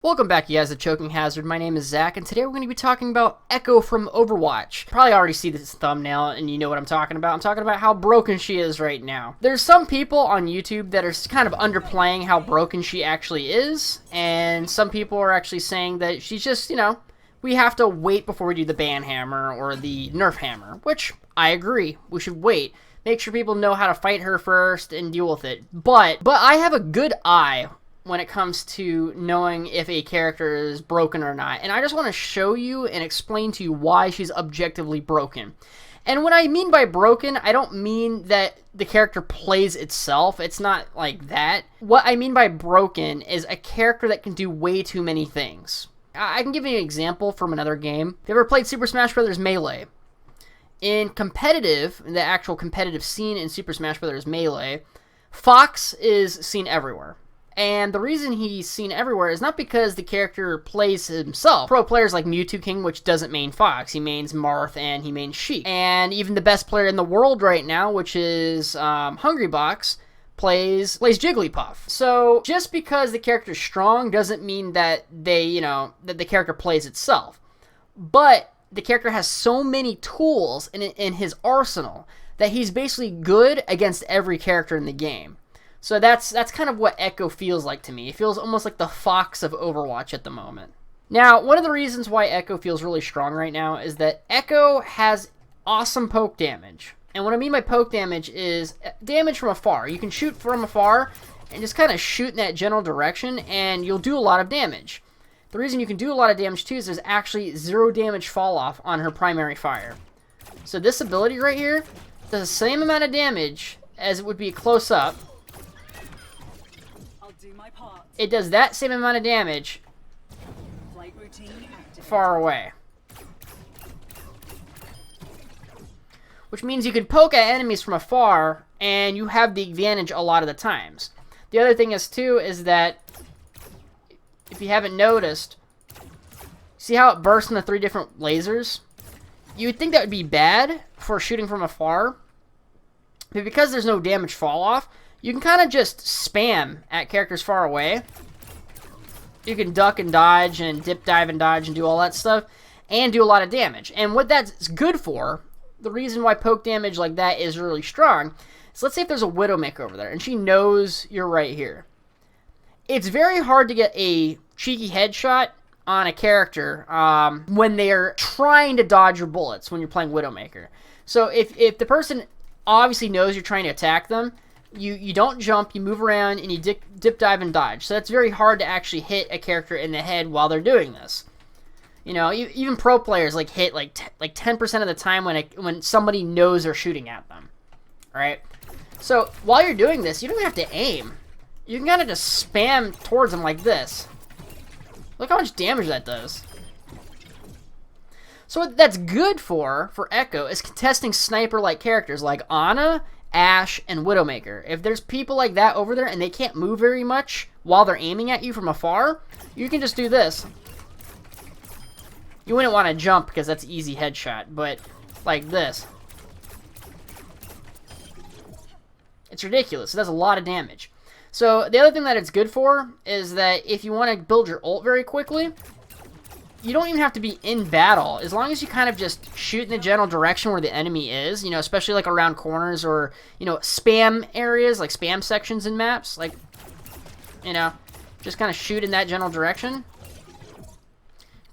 Welcome back, you guys, to Choking Hazard. My name is Zach, and today we're going to be talking about Echo from Overwatch. You probably already see this thumbnail, and you know what I'm talking about. I'm talking about how broken she is right now. There's some people on YouTube that are kind of underplaying how broken she actually is, and some people are actually saying that she's just, we have to wait before we do the ban hammer or the nerf hammer, which I agree. We should wait. Make sure people know how to fight her first and deal with it. But I have a good eye when it comes to knowing if a character is broken or not. And I just want to show you and explain to you why she's objectively broken. And what I mean by broken, I don't mean that the character plays itself. It's not like that. What I mean by broken is a character that can do way too many things. I can give you an example from another game. Have you ever played Super Smash Bros. Melee? In competitive, in the actual competitive scene in Super Smash Bros. Melee, Fox is seen everywhere. And the reason he's seen everywhere is not because the character plays himself. Pro players like Mewtwo King, which doesn't main Fox. He mains Marth and he mains Sheik. And even the best player in the world right now, which is Hungrybox, plays Jigglypuff. So just because the character's strong doesn't mean that that the character plays itself. But the character has so many tools in his arsenal that he's basically good against every character in the game. So that's kind of what Echo feels like to me. It feels almost like the Fox of Overwatch at the moment. Now, one of the reasons why Echo feels really strong right now is that Echo has awesome poke damage. And what I mean by poke damage is damage from afar. You can shoot from afar and just kind of shoot in that general direction and you'll do a lot of damage. The reason you can do a lot of damage too is there's actually 0 damage fall off on her primary fire. So this ability right here does the same amount of damage as it would be close up. It does that same amount of damage far away. Which means you can poke at enemies from afar and you have the advantage a lot of the times. The other thing is too is that if you haven't noticed, see how it bursts into 3 different lasers? You would think that would be bad for shooting from afar, but because there's no damage fall off, you can kind of just spam at characters far away. You can duck and dodge and dip, dive, and dodge and do all that stuff and do a lot of damage. And what that's good for, the reason why poke damage like that is really strong, is let's say if there's a Widowmaker over there and she knows you're right here. It's very hard to get a cheeky headshot on a character when they're trying to dodge your bullets when you're playing Widowmaker. So if the person obviously knows you're trying to attack them, you don't jump, you move around, and you dip, dive, and dodge. So that's very hard to actually hit a character in the head while they're doing this. You know, even pro players hit like 10% of the time when somebody knows they're shooting at them. Alright? So while you're doing this, you don't have to aim. You can kind of just spam towards them like this. Look how much damage that does. So what that's good for Echo is contesting sniper-like characters like Ana, Ashe, and Widowmaker. If there's people like that over there and they can't move very much while they're aiming at you from afar, you can just do this. You wouldn't want to jump because that's an easy headshot, but like this. It's ridiculous. It does a lot of damage. So the other thing that it's good for is that if you want to build your ult very quickly, you don't even have to be in battle. As long as you kind of just shoot in the general direction where the enemy is, especially like around corners or, spam areas, like spam sections in maps, like, just kind of shoot in that general direction.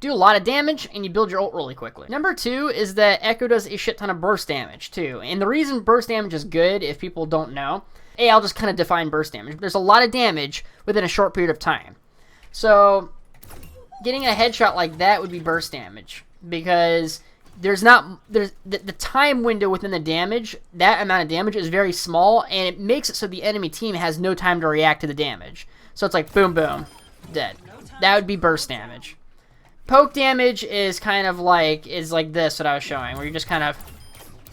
Do a lot of damage, and you build your ult really quickly. Number 2 is that Echo does a shit ton of burst damage, too. And the reason burst damage is good, if people don't know, I'll just kind of define burst damage. There's a lot of damage within a short period of time. So getting a headshot like that would be burst damage, because the time window within the damage, that amount of damage is very small, and it makes it so the enemy team has no time to react to the damage. So it's like boom, boom, dead. That would be burst damage. Poke damage is kind of like this, what I was showing, where you're just kind of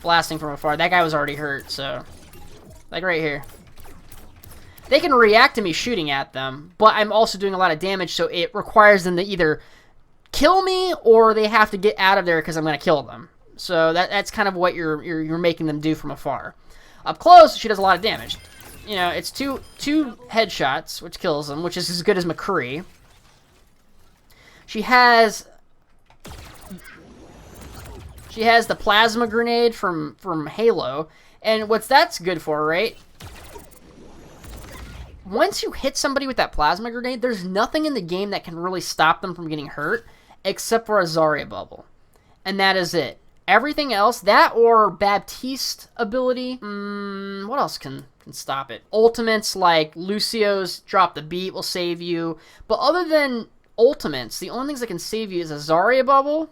blasting from afar. That guy was already hurt, so like right here. They can react to me shooting at them, but I'm also doing a lot of damage, so it requires them to either kill me or they have to get out of there because I'm going to kill them. So that's kind of what you're making them do from afar. Up close, she does a lot of damage. It's two headshots, which kills them, which is as good as McCree. She has the plasma grenade from Halo, and that's good for, right? Once you hit somebody with that plasma grenade, there's nothing in the game that can really stop them from getting hurt, except for a Zarya bubble. And that is it. Everything else, that or Baptiste ability, what else can stop it? Ultimates like Lucio's Drop the Beat will save you, but other than ultimates, the only things that can save you is a Zarya bubble,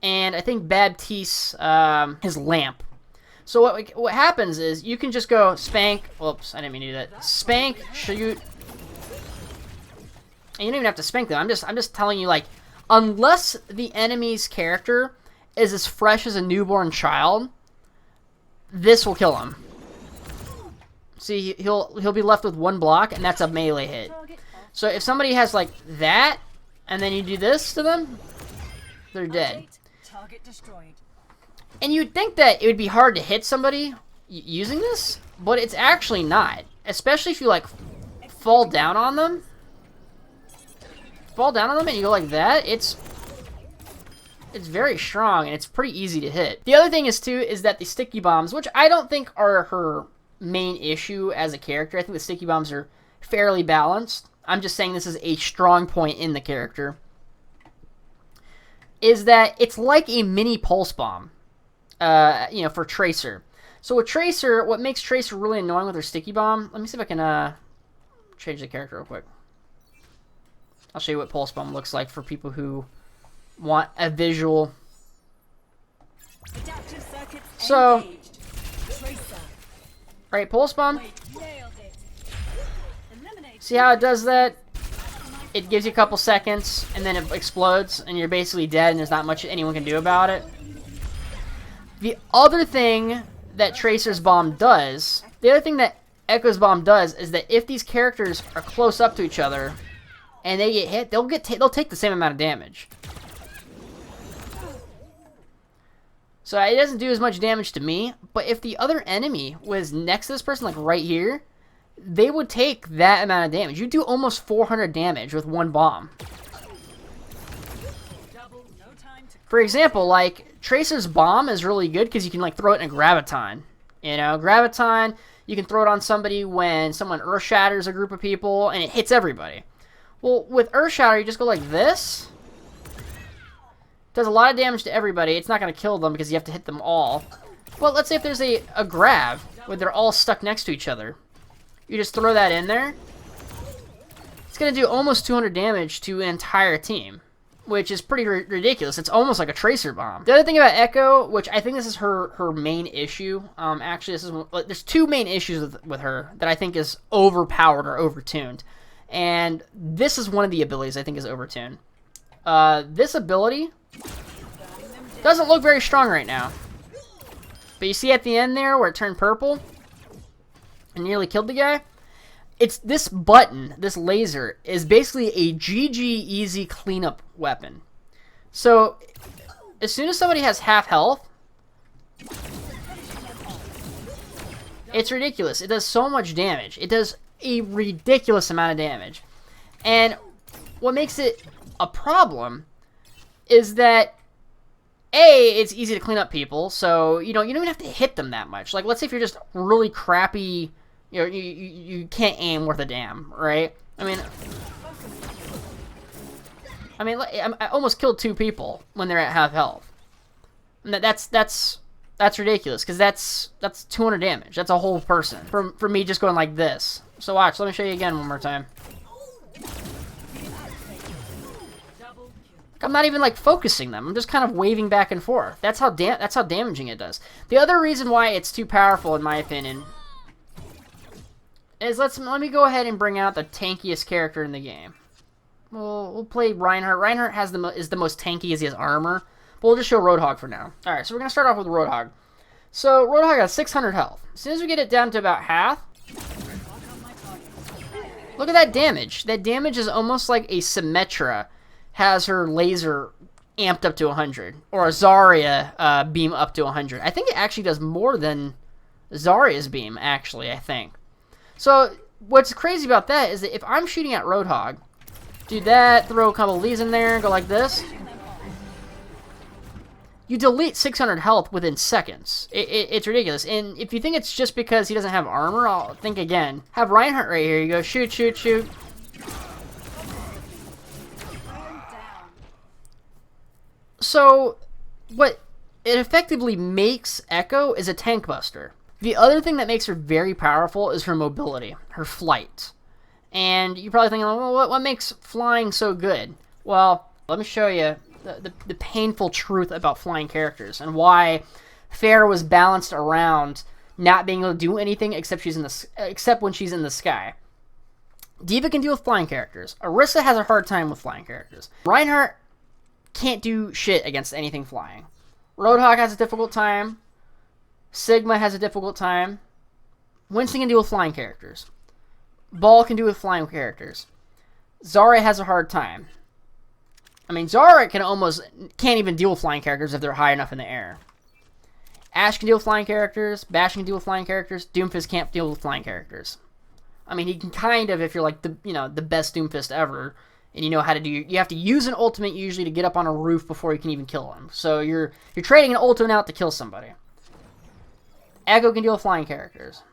and I think Baptiste, his lamp. So what happens is you can just go spank. Whoops, I didn't mean to do that. Spank, shoot, and you don't even have to spank them. I'm just telling you, like, unless the enemy's character is as fresh as a newborn child, this will kill him. See, he'll be left with one block, and that's a melee hit. So if somebody has like that, and then you do this to them, they're dead. Target destroyed. And you'd think that it would be hard to hit somebody using this, but it's actually not. Especially if you like fall down on them. Fall down on them and you go like that, it's very strong and it's pretty easy to hit. The other thing is too is that the sticky bombs, which I don't think are her main issue as a character. I think the sticky bombs are fairly balanced. I'm just saying this is a strong point in the character. Is that it's like a mini pulse bomb. You know, for Tracer. So with Tracer, what makes Tracer really annoying with her sticky bomb, let me see if I can change the character real quick. I'll show you what pulse bomb looks like for people who want a visual. Adaptive circuits So, engaged. Tracer. right, pulse bomb. Nailed it. Eliminate. See how it does that? It gives you a couple seconds, and then it explodes, and you're basically dead, and there's not much anyone can do about it. The other thing that Tracer's bomb does, the other thing that Echo's bomb does, is that if these characters are close up to each other and they get hit, they'll take the same amount of damage. So it doesn't do as much damage to me, but if the other enemy was next to this person, like right here, they would take that amount of damage. You do almost 400 damage with one bomb. For example, like, Tracer's bomb is really good because you can, like, throw it in a Graviton. You know, Graviton, you can throw it on somebody when someone Earth Shatters a group of people, and it hits everybody. Well, with Earth Shatter, you just go like this. Does a lot of damage to everybody. It's not going to kill them because you have to hit them all. Well, let's say if there's a grab where they're all stuck next to each other. You just throw that in there. It's going to do almost 200 damage to an entire team, which is pretty ridiculous. It's almost like a Tracer bomb. The other thing about Echo, which I think this is her main issue, actually this is, there's two main issues with her that I think is overpowered or overtuned. And this is one of the abilities I think is overtuned. This ability doesn't look very strong right now. But you see at the end there where it turned purple and nearly killed the guy? It's this button, this laser, is basically a GG easy cleanup weapon. So, as soon as somebody has half health, it's ridiculous. It does so much damage. It does a ridiculous amount of damage. And what makes it a problem is that, A, it's easy to clean up people, so you don't even have to hit them that much. Like, let's say if you're just really crappy, you know, you can't aim worth a damn, right? I mean, I almost killed 2 people when they're at half health. And that's ridiculous, because that's 200 damage. That's a whole person for me just going like this. So watch, let me show you again one more time. I'm not even like focusing them. I'm just kind of waving back and forth. That's how damaging it does. The other reason why it's too powerful, in my opinion, is let me go ahead and bring out the tankiest character in the game. We'll play Reinhardt. Reinhardt is the most tanky as he has armor. But we'll just show Roadhog for now. All right, so we're gonna start off with Roadhog. So Roadhog has 600 health. As soon as we get it down to about half, look at that damage. That damage is almost like a Symmetra has her laser amped up to 100, or a Zarya beam up to 100. I think it actually does more than Zarya's beam, actually, I think. So, what's crazy about that is that if I'm shooting at Roadhog, Do that, throw a couple of these in there, go like this. You delete 600 health within seconds. It's ridiculous. And if you think it's just because he doesn't have armor, I'll think again. Have Reinhardt right here. You go shoot, shoot, shoot. So, what it effectively makes Echo is a tank buster. The other thing that makes her very powerful is her mobility, her flight. And you're probably thinking, well, what makes flying so good? Well, let me show you the painful truth about flying characters and why Pharah was balanced around not being able to do anything except when she's in the sky. D.Va can deal with flying characters. Orisa has a hard time with flying characters. Reinhardt can't do shit against anything flying. Roadhog has a difficult time. Sigma has a difficult time. Winston can deal with flying characters. Ball can do with flying characters. Zarya has a hard time. I mean, Zarya can't even deal with flying characters if they're high enough in the air. Ashe can deal with flying characters. Bash can deal with flying characters. Doomfist can't deal with flying characters. I mean, he can kind of if you're like the best Doomfist ever, and you know how to do. You have to use an ultimate usually to get up on a roof before you can even kill him. So you're trading an ultimate out to kill somebody. Echo can deal with flying characters.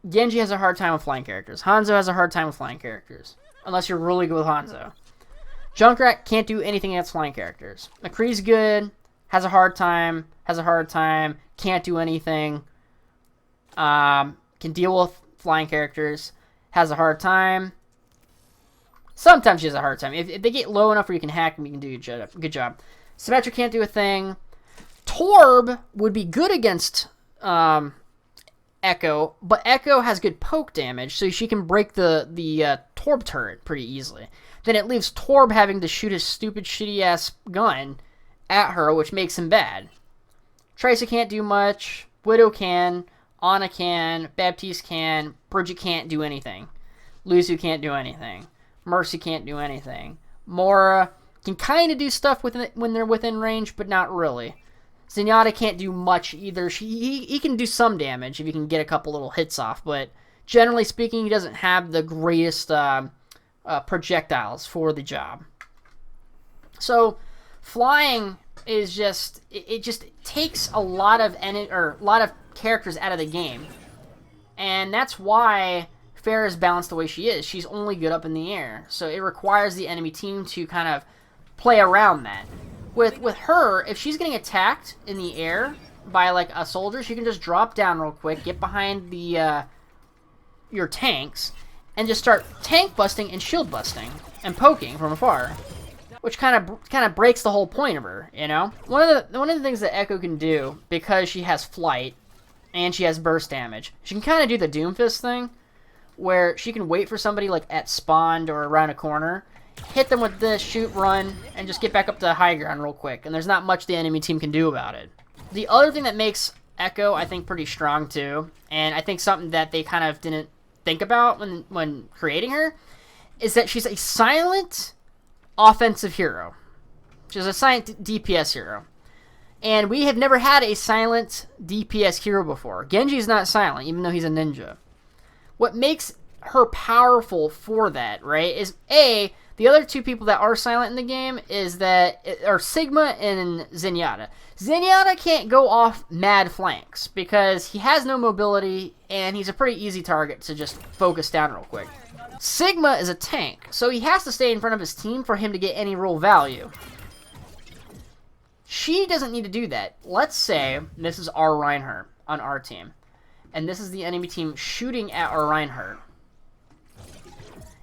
Genji has a hard time with flying characters. Hanzo has a hard time with flying characters. Unless you're really good with Hanzo. Junkrat can't do anything against flying characters. McCree's good. Has a hard time. Can't do anything. Can deal with flying characters. Has a hard time. Sometimes she has a hard time. If they get low enough where you can hack them, you can do a good job. Symmetra can't do a thing. Torb would be good against Echo, but Echo has good poke damage, so she can break the Torb turret pretty easily. Then it leaves Torb having to shoot his stupid, shitty-ass gun at her, which makes him bad. Tracer can't do much. Widow can. Ana can. Baptiste can. Bridget can't do anything. Lucio can't do anything. Mercy can't do anything. Mora can kind of do stuff when they're within range, but not really. Zenyatta can't do much either. He can do some damage if you can get a couple little hits off, but generally speaking, he doesn't have the greatest projectiles for the job. So flying is just it just takes a lot of characters out of the game, and that's why Pharah is balanced the way she is. She's only good up in the air, so it requires the enemy team to kind of play around that. With her, if she's getting attacked in the air by like a soldier, she can just drop down real quick, get behind the your tanks, and just start tank busting and shield busting and poking from afar, which kind of breaks the whole point of her, you know. One of the things that Echo can do, because she has flight and she has burst damage, she can kind of do the Doomfist thing, where she can wait for somebody like at spawn or around a corner, hit them with this, shoot, run, and just get back up to high ground real quick, and there's not much the enemy team can do about it. The other thing that makes Echo, I think, pretty strong too, and I think something that they kind of didn't think about when creating her, is that she's a silent offensive hero. She's a silent DPS hero. And we have never had a silent DPS hero before. Genji's not silent, even though he's a ninja. What makes her powerful for that, right, is A, the other two people that are silent in the game are Sigma and Zenyatta. Zenyatta can't go off mad flanks because he has no mobility and he's a pretty easy target to just focus down real quick. Sigma is a tank, so he has to stay in front of his team for him to get any real value. She doesn't need to do that. Let's say this is our Reinhardt on our team, and this is the enemy team shooting at our Reinhardt.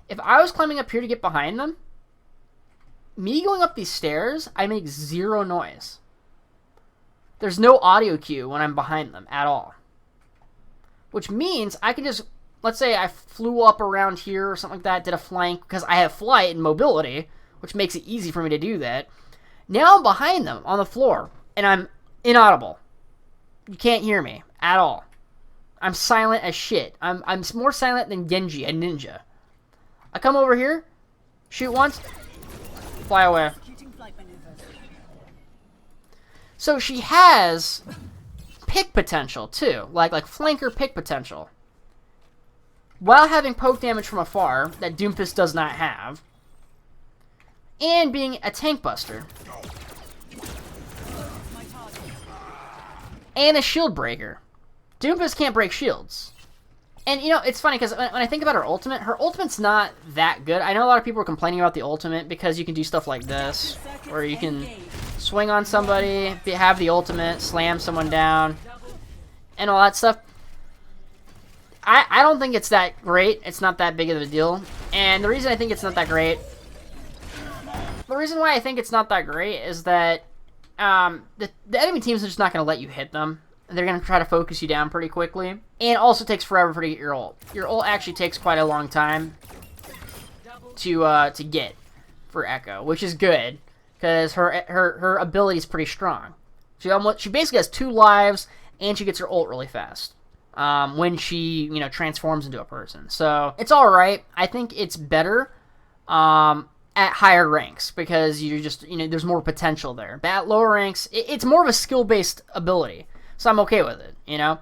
If I was climbing up here to get behind them, me going up these stairs, I make zero noise. There's no audio cue when I'm behind them at all. Which means I can just, let's say I flew up around here or something like that, did a flank, because I have flight and mobility, which makes it easy for me to do that. Now I'm behind them on the floor, and I'm inaudible. You can't hear me at all. I'm silent as shit. I'm more silent than Genji, a ninja. I come over here, shoot once, fly away. So she has pick potential too, like flanker pick potential, while having poke damage from afar that Doomfist does not have. and being a tank buster. My target. And a shield breaker. Doomfist can't break shields. And, you know, it's funny because when I think about her ultimate's not that good. I know a lot of people are complaining about the ultimate because you can do stuff like this, where you can swing on somebody, have the ultimate, slam someone down, and all that stuff. I don't think it's that great. It's not that big of a deal. And the reason I think it's not that great, the reason why I think it's not that great is that the enemy teams are just not going to let you hit them. They're going to try to focus you down pretty quickly. And it also takes forever to get your ult. Your ult actually takes quite a long time to get for Echo, which is good because her ability is pretty strong. She basically has 2 lives and she gets her ult really fast when she, you know, transforms into a person. So it's all right. I think it's better at higher ranks because you're just, you know, there's more potential there. But at lower ranks, it's more of a skill-based ability. So I'm okay with it, you know?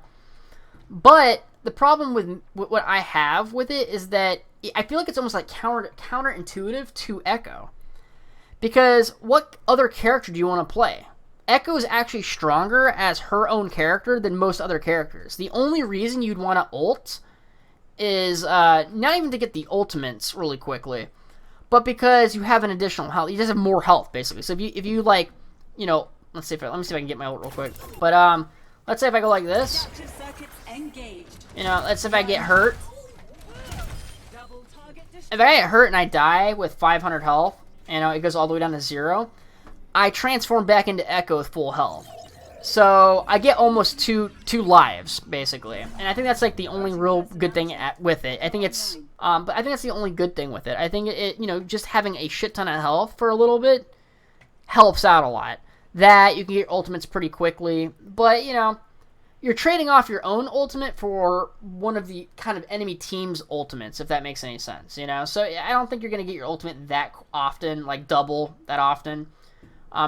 But the problem with what I have with it is that I feel like it's almost like counterintuitive to Echo. Because what other character do you want to play? Echo is actually stronger as her own character than most other characters. The only reason you'd want to ult is not even to get the ultimates really quickly, but because you have an additional health. You just have more health, basically. So if you like, you know, let me see if I can get my ult real quick. But let's say if I go like this, you know, let's say if I get hurt. If I get hurt and I die with 500 health, you know, it goes all the way down to 0, I transform back into Echo with full health. So I get almost two lives, basically. And I think that's like the only real good thing with it. I think it's, but I think that's the only good thing with it. I think it, you know, just having a shit ton of health for a little bit helps out a lot. That you can get ultimates pretty quickly, but you know, you're trading off your own ultimate for one of the kind of enemy team's ultimates, if that makes any sense, you know? So I don't think you're going to get your ultimate that often, like double that often.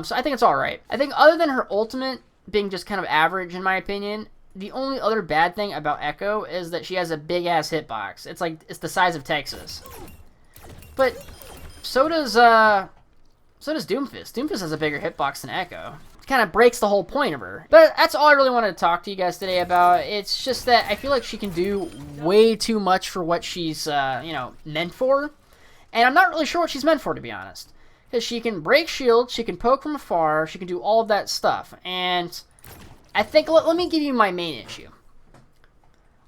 So I think it's alright. I think other than her ultimate being just kind of average, in my opinion, the only other bad thing about Echo is that she has a big-ass hitbox. It's like, it's the size of Texas. But so does Doomfist. Doomfist has a bigger hitbox than Echo. Kind of breaks the whole point of her. But that's all I really wanted to talk to you guys today about. It's just that I feel like she can do way too much for what she's, you know, meant for. And I'm not really sure what she's meant for, to be honest. Because she can break shields, she can poke from afar, she can do all of that stuff. And I think, let me give you my main issue.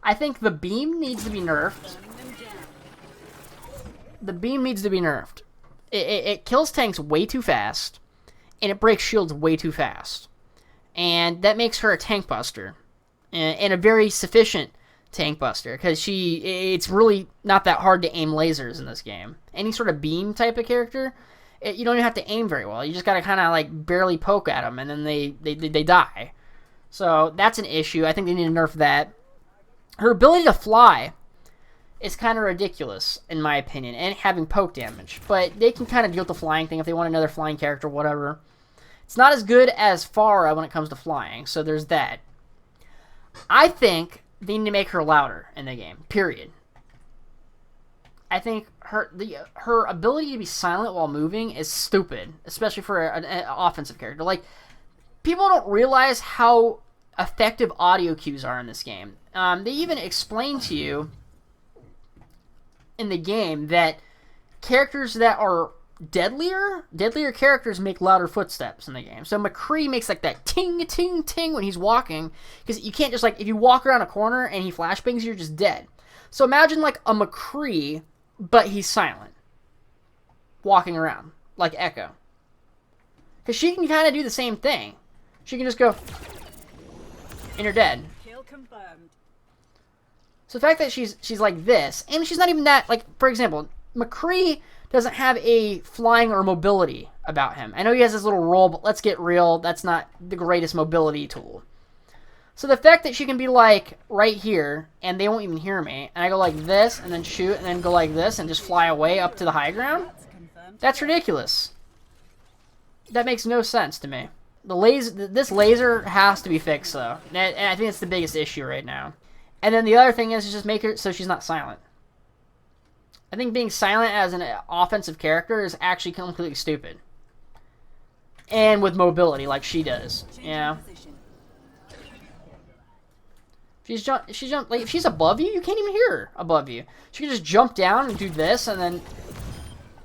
I think the beam needs to be nerfed. The beam needs to be nerfed. It kills tanks way too fast. And it breaks shields way too fast. And that makes her a tank buster. And a very sufficient tank buster. Because it's really not that hard to aim lasers in this game. Any sort of beam type of character, you don't even have to aim very well. You just gotta kind of like barely poke at them. And then they die. So that's an issue. I think they need to nerf that. Her ability to fly is kind of ridiculous, in my opinion. And having poke damage. But they can kind of deal with the flying thing if they want another flying character, whatever. It's not as good as Pharah when it comes to flying, so there's that. I think they need to make her louder in the game, period. I think her ability to be silent while moving is stupid, especially for an offensive character. Like, people don't realize how effective audio cues are in this game. They even explain to you in the game that characters that are deadlier characters make louder footsteps in the game. So McCree makes like that ting ting ting when he's walking, because you can't just like, if you walk around a corner and he flashbangs, you're just dead. So imagine like a McCree, but he's silent, walking around like Echo, because she can kind of do the same thing. She can just go and you're dead. Kill confirmed. So the fact that she's like this, and she's not even that, like, for example, McCree doesn't have a flying or mobility about him. I know he has this little roll, but let's get real, that's not the greatest mobility tool. So the fact that she can be like right here, and they won't even hear me, and I go like this, and then shoot, and then go like this, and just fly away up to the high ground, that's ridiculous. That makes no sense to me. This laser has to be fixed, though, and I think it's the biggest issue right now. And then the other thing is just make her so she's not silent. I think being silent as an offensive character is actually completely stupid. And with mobility, like she does. Yeah. Like, if she's above you, you can't even hear her above you. She can just jump down and do this, and then,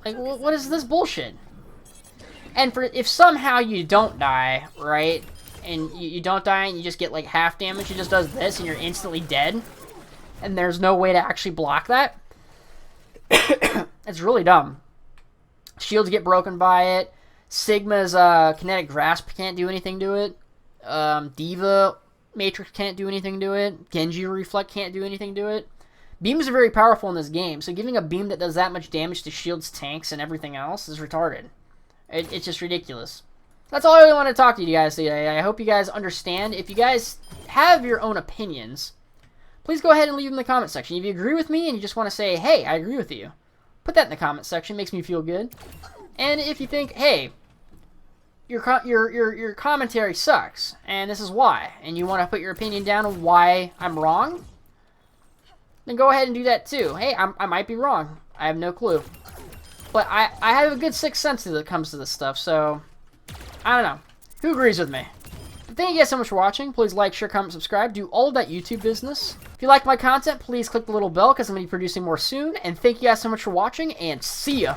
like, what is this bullshit? And if somehow you don't die, right, and you don't die and you just get like half damage, she just does this and you're instantly dead, and there's no way to actually block that. It's really dumb. Shields get broken by it. Sigma's kinetic grasp can't do anything to it. Diva Matrix can't do anything to it. Genji Reflect can't do anything to it. Beams are very powerful in this game, so giving a beam that does that much damage to shields, tanks, and everything else is retarded. It's just ridiculous. That's all I really want to talk to you guys today. I hope you guys understand. If you guys have your own opinions, please go ahead and leave them in the comment section. If you agree with me and you just want to say, hey, I agree with you, put that in the comment section. It makes me feel good. And if you think, hey, your commentary sucks, and this is why, and you want to put your opinion down on why I'm wrong, then go ahead and do that too. Hey, I might be wrong. I have no clue. But I have a good sixth sense when it comes to this stuff, so I don't know. Who agrees with me? But thank you guys so much for watching. Please like, share, comment, subscribe. Do all of that YouTube business. If you like my content, please click the little bell because I'm going to be producing more soon. And thank you guys so much for watching, and see ya!